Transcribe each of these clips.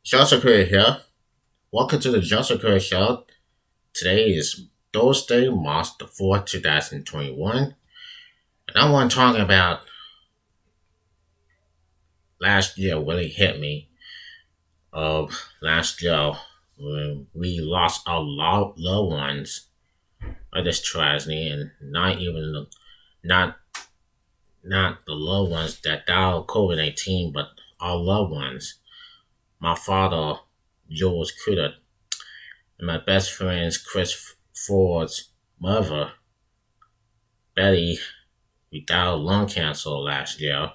Joseph here. Welcome to the Joseph Show. Today is Thursday, March the 4th, 2021. And I want to talk about last year really hit me. Last year when we lost our loved ones of this tragedy, and not not the loved ones that died of COVID-19, but our loved ones. My father, George Crudup, and my best friend's Chris Ford's mother, Betty, we died of lung cancer last year,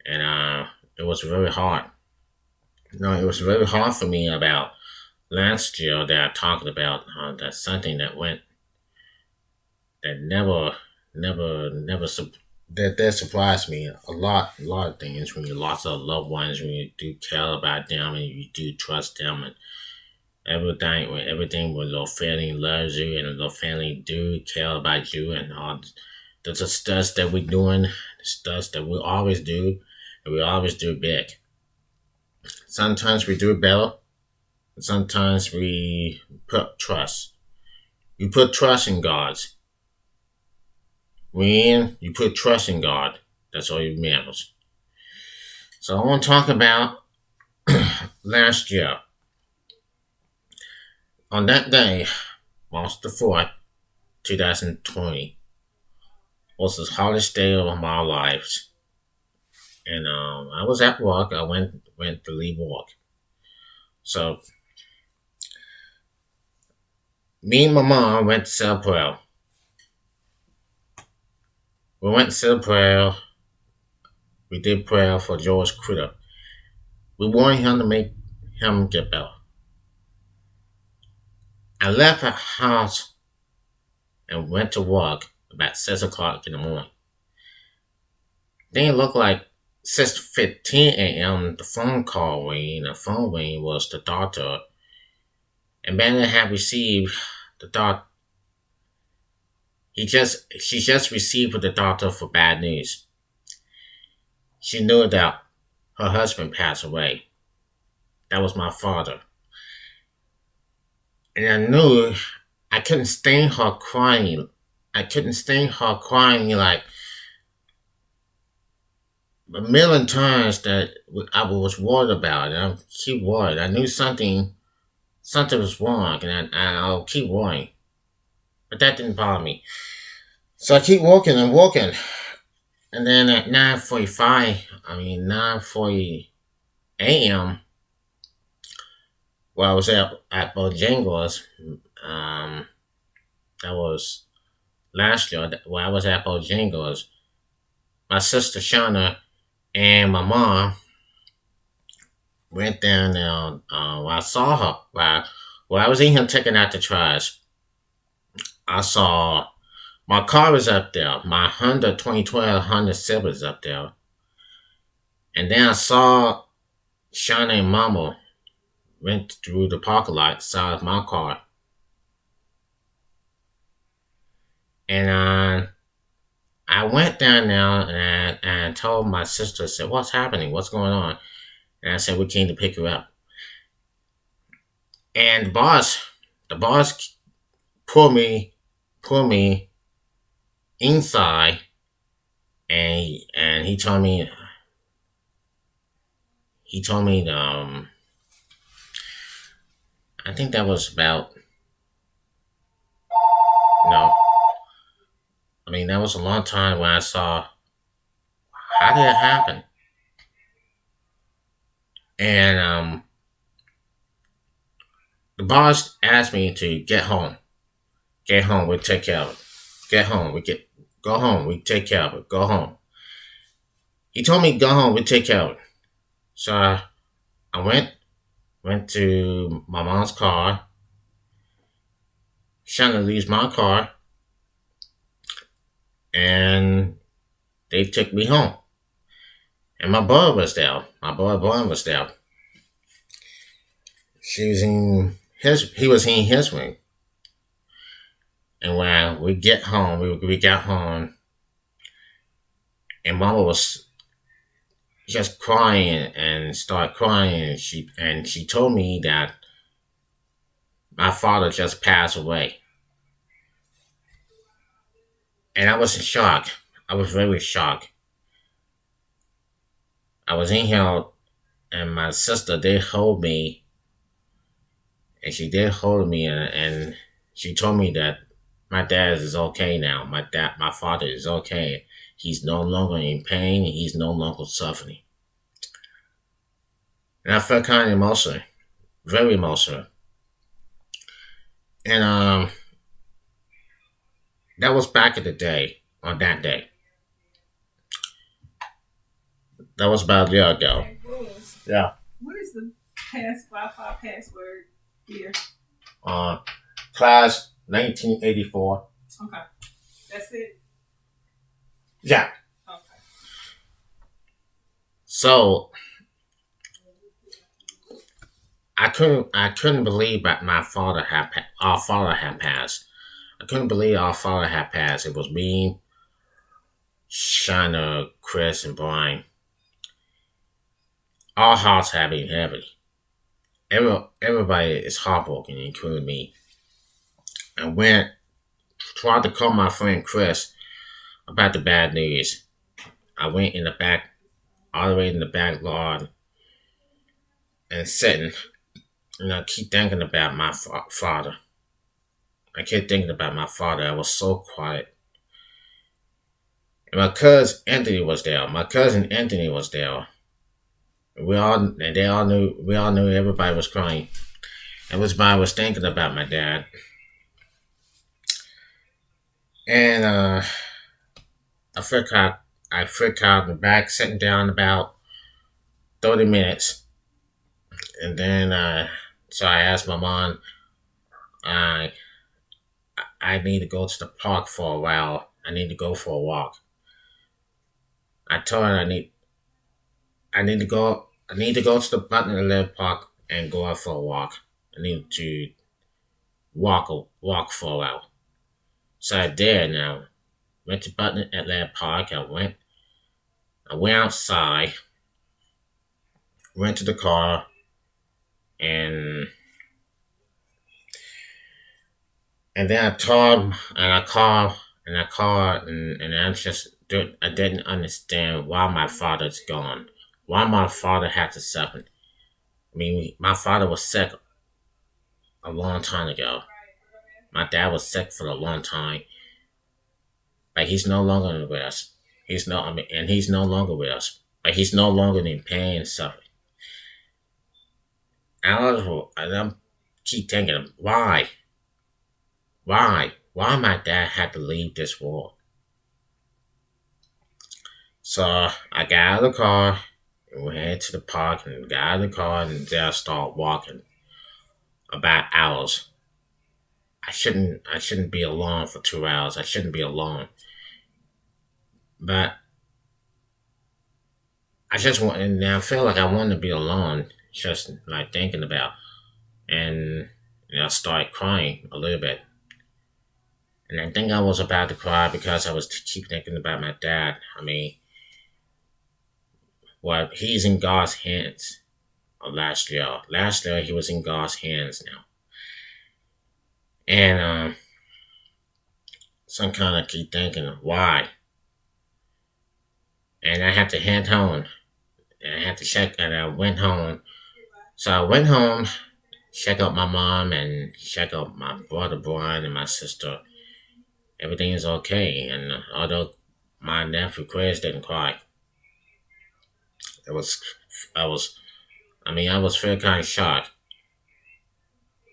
and it was very hard. It was very hard for me about last year that I talked about. That's something that went that never that surprised me a lot of things when you lost a loved ones, when you do care about them and you do trust them and everything when your family loves you and your family do care about you and all the stuff that we're doing, the stuff that we always do, and we always do big. Sometimes we do better, and sometimes we put trust. You put trust in God. When you put trust in God, that's all it matters. So I want to talk about last year. On that day, March the 4th, 2020, was the hardest day of my lives. And I was at work. I went to leave work. So me and my mom went to say a prayer. We went to say a prayer. We did prayer for George Crudup. We wanted him to make him get better. I left the house and went to work about 6 o'clock in the morning. Then it looked like 6:15 a.m. The phone call rang. The phone ring was the doctor, and Bannon had received the doctor. She just received with the doctor for bad news. She knew that her husband passed away. That was my father. And I knew I couldn't stand her crying. I couldn't stand her crying like a million times that I was worried about. And I keep worried. I knew something was wrong, and I'll keep worrying. But that didn't bother me. So I keep walking and walking. And then at 9:40 a.m., where I was at Bojangles, that was last year, where I was at Bojangles, my sister Shauna and my mom went down there. Where I saw her, while I was in here taking out the trash, I saw my car was up there. My Honda 2012 Honda Civic was up there. And then I saw Shauna and Mama went through the parking lot side of my car. And I went down there and told my sister, I said, "What's happening? What's going on?" And I said, "We came to pick her up." And the boss pulled me inside, and he told me I think that was about no, that was a long time when I saw how did it happen, and the boss asked me to get home, we take care of it, get home, go home, we take care of it, go home. He told me go home, we take care of it. So I went to my mom's car. Shanna leaves my car, and they took me home. And my brother was there. My brother Brian was there. He was in his room. And when we get home, we got home, and Mama was just crying, and and started crying. And she told me that my father just passed away, and I was in shock. I was very shocked. I was in here, and my sister did hold me, and she did hold me, and she told me that my dad is okay now. My father is okay. He's no longer in pain. He's no longer suffering. And I felt kind of emotional, very emotional. And that was back in the day. On that day, that was about a year ago. Okay, Willis, Yeah. what is the Wi-Fi password here? Uh, Class 1984. Okay, that's it. Yeah. Okay. So I couldn't believe that our father had passed. I couldn't believe our father had passed. It was me, Shana, Chris, and Brian. Our hearts have been heavy. Everybody is heartbroken, including me. I went tried to call my friend Chris about the bad news. I went in the back, all the way in the back lawn, and sitting, and I keep thinking about my father. I kept thinking about my father. I was so quiet. And my cousin Anthony was there. My cousin Anthony was there. They all knew. We all knew everybody was crying. Everybody was thinking about my dad. And I freaked out in the back, sitting down about 30 minutes, and then so I asked my mom, I I need to go to the park for a while. I need to go for a walk. I told her I need to go to the Button and Live Park and go out for a walk. I need to walk for a while. So I did. Now went to Button and Live Park. I went outside, went to the car, and then I told and I called and I didn't understand why my father's gone. Why my father had to suffer. I mean, my father was sick a long time ago. My dad was sick for a long time, but he's no longer with us. He's no longer with us. But he's no longer in pain and suffering. And I keep thinking, why my dad had to leave this world? So I got out of the car and went to the park and got out of the car and then I started walking about hours. I shouldn't be alone for 2 hours. I shouldn't be alone. But and I feel like I want to be alone, just like thinking about, and I started crying a little bit. And I think I was about to cry because I was keep thinking about my dad. I mean, well, he's in God's hands. Last year, he was in God's hands now, and some kind of keep thinking why. And I had to head home, and I had to check, and I went home. So I went home, check out my mom, and check out my brother Brian and my sister. Everything is okay, and although my nephew Chris didn't cry, it was, I was, I was feeling kind of shocked.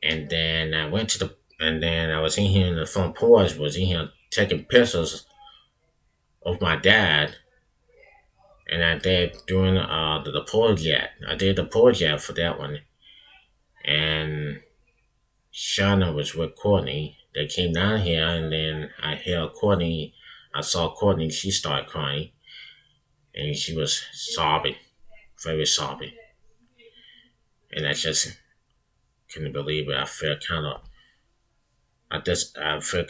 And then and then I was in here in the front porch, was in here taking pictures of my dad, and I did doing the project. I did the project for that one, and Shauna was with Courtney. They came down here, and then I heard Courtney. I saw Courtney. She started crying, and she was sobbing, very sobbing, and I just couldn't believe it. I felt kind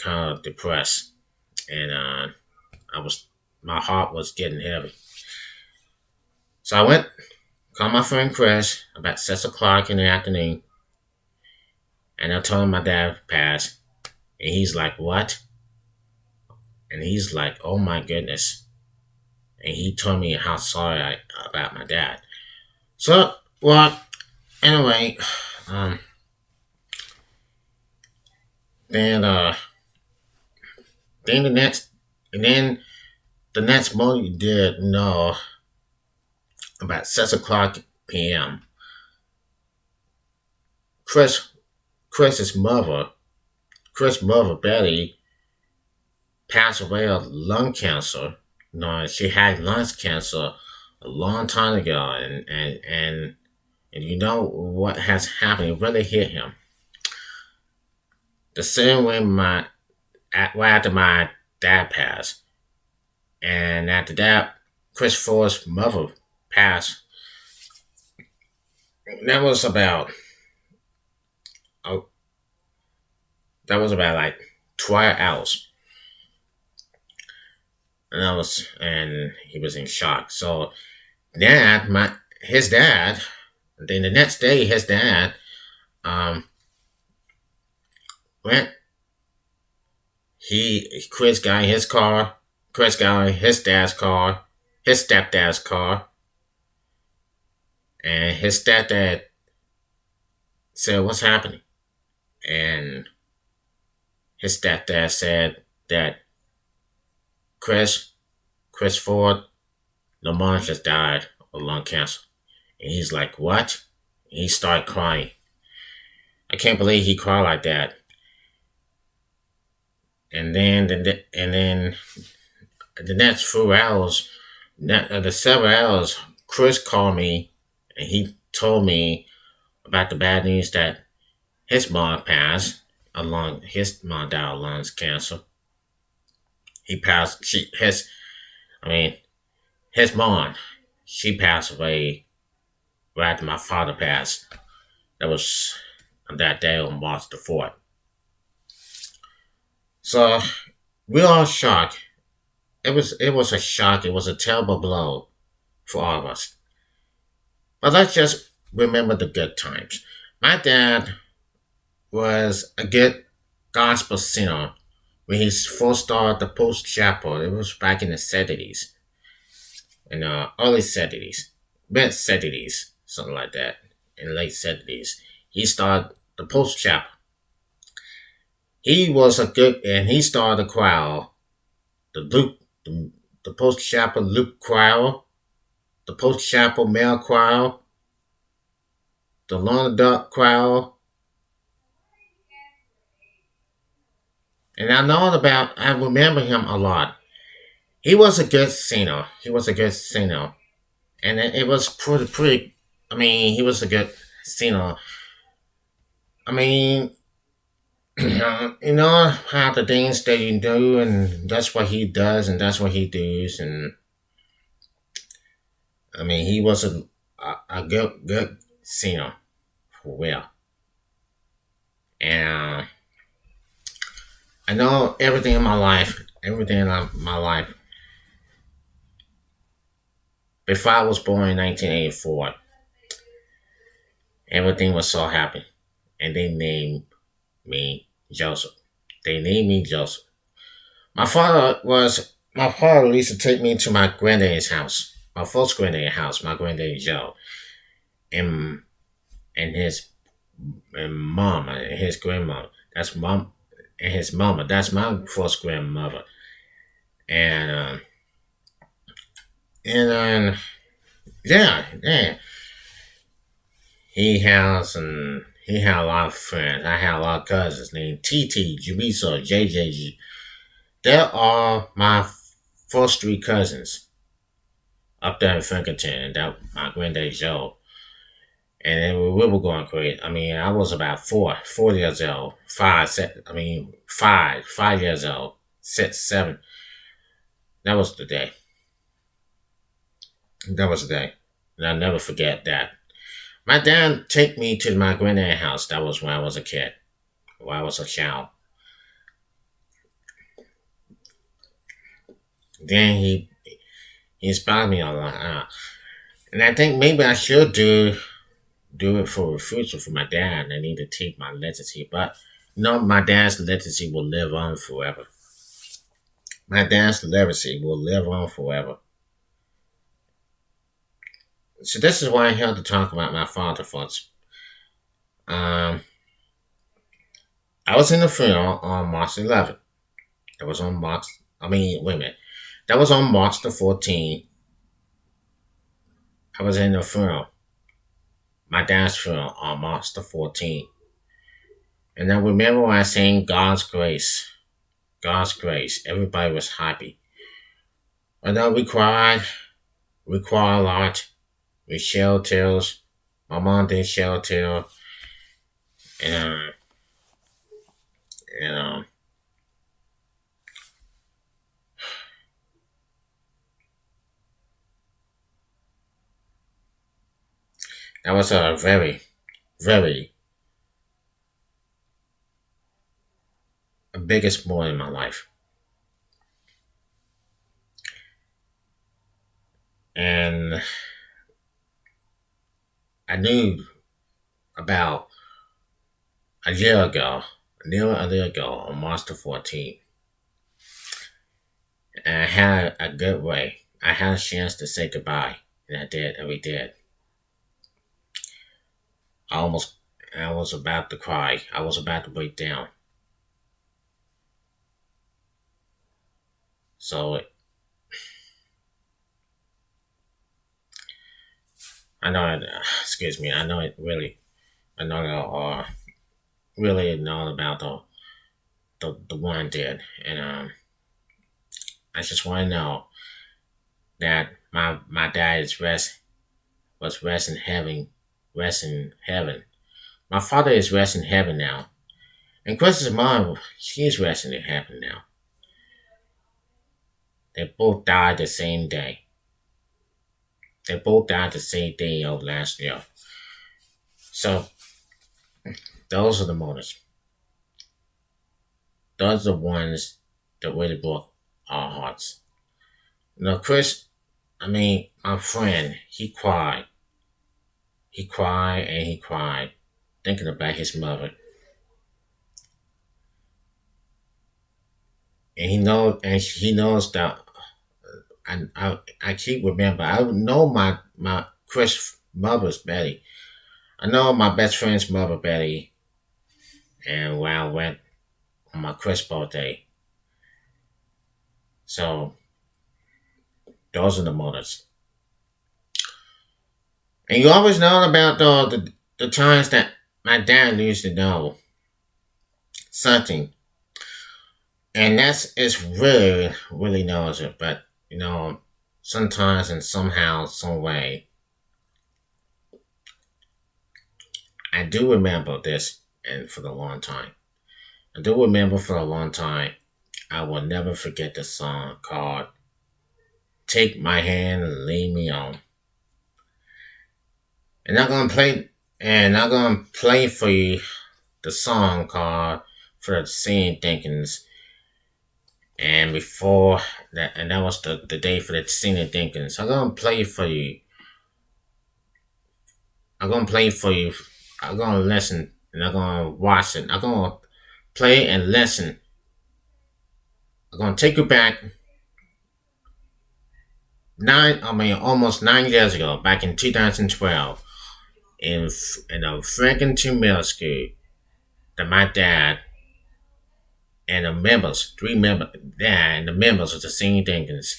of depressed, and I was, my heart was getting heavy. So I went, called my friend Chris about 6 o'clock in the afternoon, and I told him my dad passed. And he's like, "What?" And he's like, "Oh my goodness." And he told me how sorry about my dad. So, well, anyway, um, then then the next and then the next morning you did know about 6 o'clock p.m. Chris Chris's mother, Chris' mother Betty, passed away of lung cancer. No, she had lung cancer a long time ago, and you know what has happened? It really hit him. The same way right after my dad passed, and after that, Chris Ford's mother passed. That was about oh, that was about like 12 hours, and he was in shock. So his dad, then the next day, his dad um went. Chris got in his car. Chris got in his dad's car, his stepdad's car, and his stepdad said, "What's happening?" And his stepdad said that Chris, Chris Ford, Lamont just died of lung cancer. And he's like, "What?" And he started crying. I can't believe he cried like that. And then the next few hours, the 7 hours, Chris called me and he told me about the bad news that his mom passed along. His mom died of lung cancer. He passed. I mean, his mom. She passed away right after my father passed. That was on that day on March 4th. So we all shocked. It was a shock. It was a terrible blow for all of us. But let's just remember the good times. My dad was a good gospel singer when he first started the Post Chapel. It was back in the 70s, in the early 70s, mid 70s, something like that, in the late 70s. He started the Post Chapel. He was a good, and he started a choir, the Luke, the Post Chapel Luke Choir, the Post Chapel Male Choir, the Lone Duck Choir, and I remember him a lot. He was a good singer. He was a good singer, and it was pretty. I mean, he was a good singer. I mean, you know how the things that you do, and that's what he does, and that's what he does, and I mean, he was a good singer for real, and I know everything in my life. Before I was born in 1984, everything was so happy, and they named me Joseph. They named me Joseph. My father used to take me to my granddad's house, my first granddad's house, my granddaddy Joe, and and his and mom and his grandmother. That's mom and his mama. That's my first grandmother. And yeah. He had a lot of friends. I had a lot of cousins named TT, Jubisa, JJG. They are my first three cousins up there in Franklin, and that my granddad Joe. And then we were going crazy. I mean, I was about 4 years old, 5 years old, 6, 7. That was the day. That was the day. And I'll never forget that. My dad took me to my granddad's house. That was when I was a kid, when I was a child. Then he inspired me a lot. And I think maybe I should do it for the future for my dad. I need to take my legacy, but my dad's legacy will live on forever. My dad's legacy will live on forever. So this is why I had to talk about my father first. Um, I was in the funeral on March 11th. That was on March. I mean, wait a minute. That was on March the 14th. I was in the funeral, my dad's funeral on March the 14th. And I remember when I sang God's Grace. God's Grace. Everybody was happy. And then we cried a lot. We shed tears. My mom did shed tears. And, and that was a very, very biggest moment in my life. And I knew about a year ago, nearly a year ago, on March the 14th, and I had a good way. I had a chance to say goodbye, and I did, and we did. I almost, I was about to cry. I was about to break down. So I know it. Excuse me. I know it really. I know really know about the one I did, and I just want to know that my dad was rest in heaven, rest in heaven. My father is rest in heaven now, and Chris's mom, she's resting in heaven now. They both died the same day. They both died the same day of last year. So those are the moments. Those are the ones that really broke our hearts. Chris, I mean, my friend, he cried. He cried and he cried, thinking about his mother. And he knows that I keep remember. I know my Chris mother's Betty. I know my best friend's mother Betty, and when I went on my Chris birthday. So those are the moments. And you always know about the times that my dad used to know something, and that's it's really really knows it, but sometimes and somehow some way I do remember this, and for the long time. I do remember for a long time. I will never forget the song called "Take My Hand and Lead Me On." And I'm gonna play for you the song called "For the Singing Dinkins." And before that, and that was the day for the singing Dinkins. I'm gonna play for you. I'm gonna play for you. I'm gonna listen and I'm gonna watch it. I'm gonna play and listen. I'm gonna take you back almost 9 years ago, back in 2012, in a Frankenton Middle School, that my dad and the members, three members, dad and the members of the Singing Dinkins.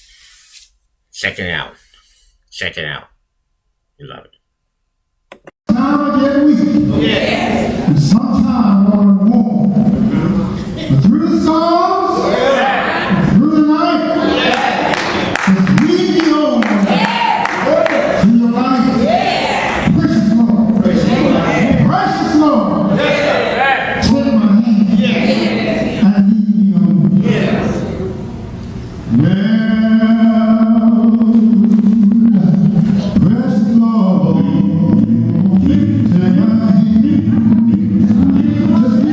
Check it out. Check it out. You love it. Time I get weak. Yes. And sometimes I want to walk. But through the songs, and through the night, just lead me on to your life. Precious Lord. Precious Lord. Take my hand and lead me on. Well, precious Lord. Just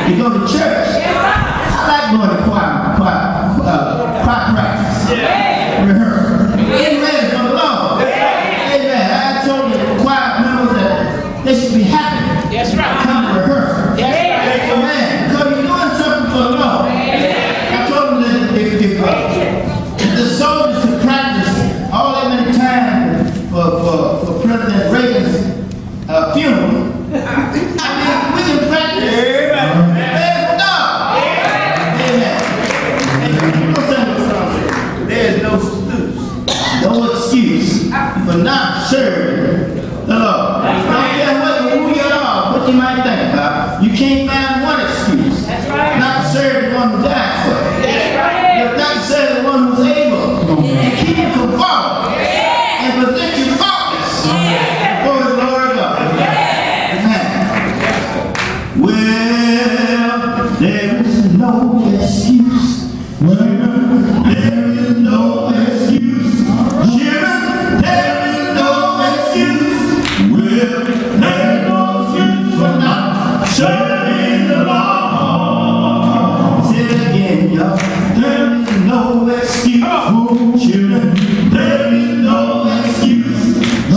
You go to church. I like going to choir practice. Rehearsal. Amen. For the Lord. Amen. I told the choir members that they should be happy. That's right. Come to rehearsal. Amen. Because you're doing something for the Lord. I told them that if the soldiers could practice all that many times for President Reagan's funeral, I mean, we can practice. Praise God. Amen. You know something? There's no excuse for not serving the Lord. Don't care who you are, what you might think about. You can't find one excuse not to serve the one who died for you. But not to serve the one who's able to keep you from falling and present you faultless before his Lord God. Amen. Well, there is no excuse. There is no excuse. Children, there is no excuse. Well, there is no excuse for not serving the Lord. Say it again, y'all. There is no excuse. Children, there is no excuse.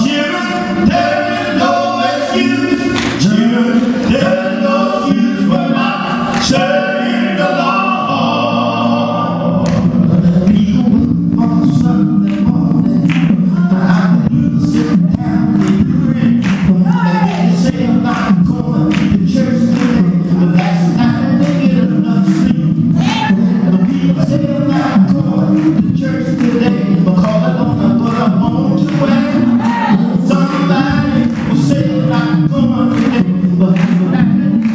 Children, there is no excuse. Children, there is no excuse for not serving the Lord. People on Sunday morning, I can sit down and pray. They say I'm not going to church today, but that's not they get enough sleep. The people say I'm not going to church today because I don't know what I'm on to wear. Somebody will say I'm not going today, but I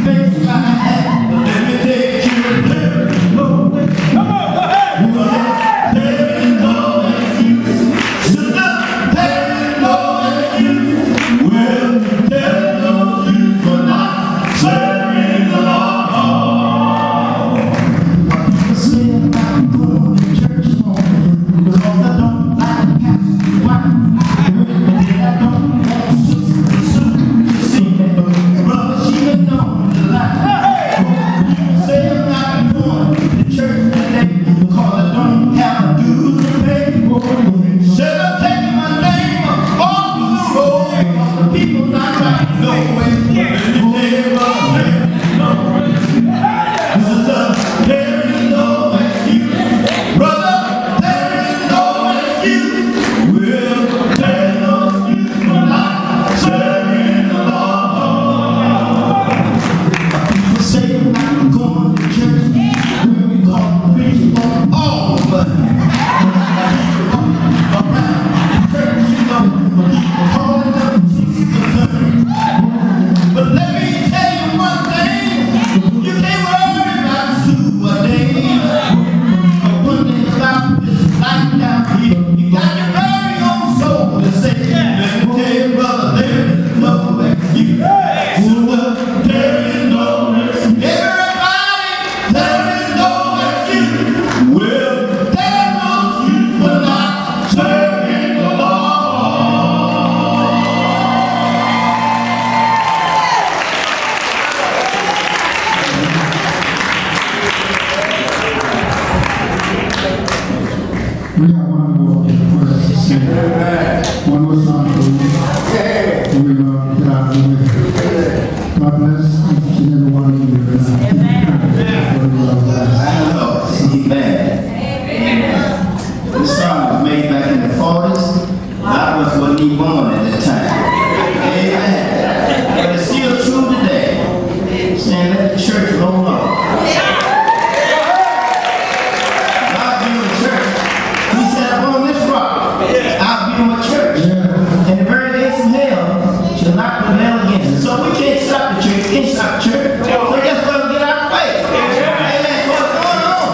face my hat. But let me take you to there is no way. Come on, go ahead. There is no excuse. Sister, there is no excuse. Well, there is no excuse for not serving the Lord. People say I'm not going to church morning because I don't like pastor's wife. I don't want sister to see that brother she been known to lie. People say I'm not going to church today because I don't have dues to pay. Should have taken my name off the road. The people not right no way. Let me tell you what, there is no excuse. Sister, there is no excuse. Brother, there is no excuse. Well, there is no excuse for not serving the Lord. People say I'm not going to church. We're going to preach on all of us. Around church, you know, people calling up sisters. But let me tell you one thing. You can't worry about super days. But when they stop this life down here, you got your very own soul to say, let me tell you, brother, there is no excuse. Sister, there is no excuse. Everybody, there is no excuse. Well, there is no excuse for not serving the Lord. We got one more verse to sing. One more song for you. And we're going to get out of the way. God bless each and every one of you. Amen. This song was made back in the 40s. I wasn't even born at that time. Amen. But it's still true today. Saying let the church roll on. God built a church. He said, upon this rock, I'll build a church. And the very gates of hell shall not prevail against it. So we can't stop the church. Can't stop the church. So guess what? Get out of the way. Amen. What's going on?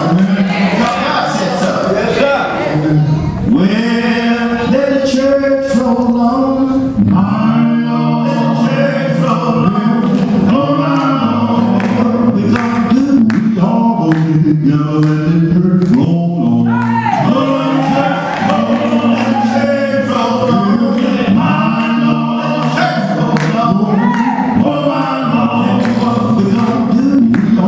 Because God said so. Well, let the church roll on. My Lord. Let the church roll on. Oh, my Lord. We're gonna do. We all go together. Let the church roll on. We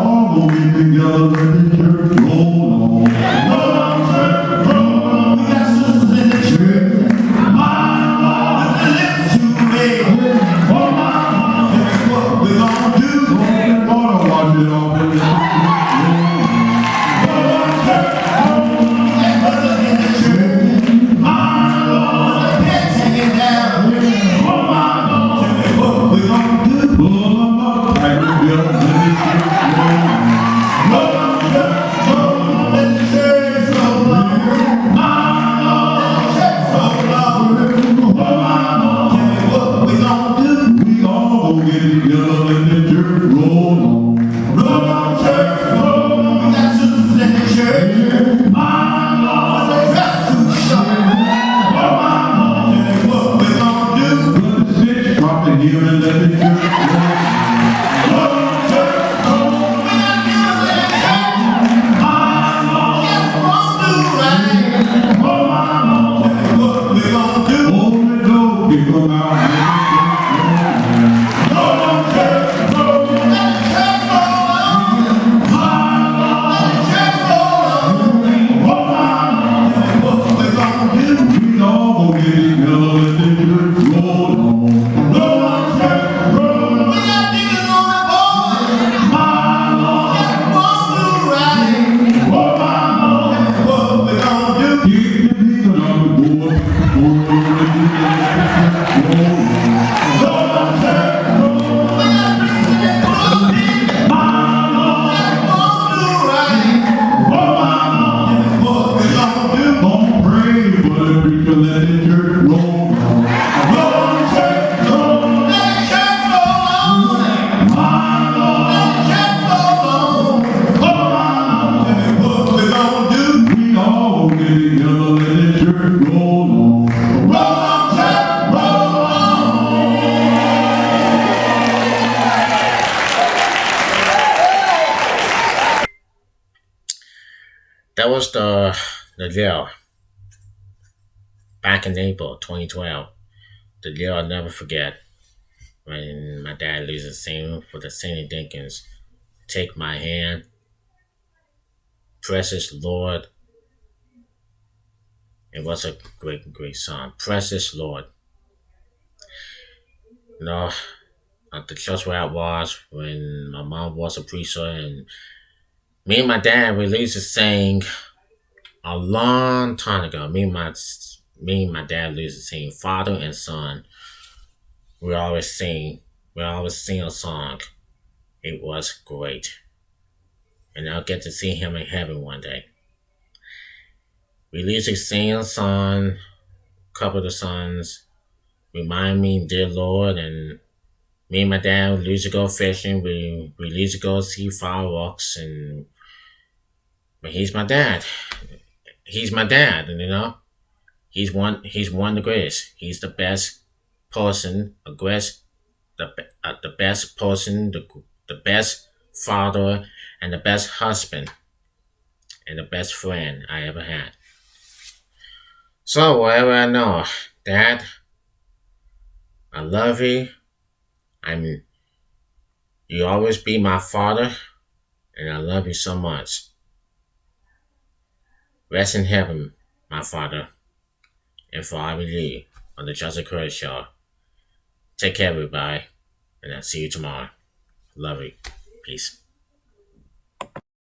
That was the deal back in April 2012. The deal I'll never forget when my dad leads a scene for the Sandy Dinkins. Take my hand, precious Lord. It was a great, great song. Precious Lord. You know, at the church where I was when my mom was a preacher, and me and my dad released a saying a long time ago. Me and my dad used to sing father and son. We always sing. We always sing a song. It was great, and I'll get to see him in heaven one day. We usually sing a song, couple of the songs. Remind me, dear Lord, and me and my dad we used to go fishing. We used to go see fireworks, and but he's my dad. He's my dad, and you know, He's one of the greatest. He's the best person, the best person, the best father, and the best husband, and the best friend I ever had. So whatever I know, Dad, I love you. I'm you always be my father, and I love you so much. Rest in heaven, my father, and forever you on the Joseph Curry Show. Take care, everybody, and I'll see you tomorrow. Love you. Peace.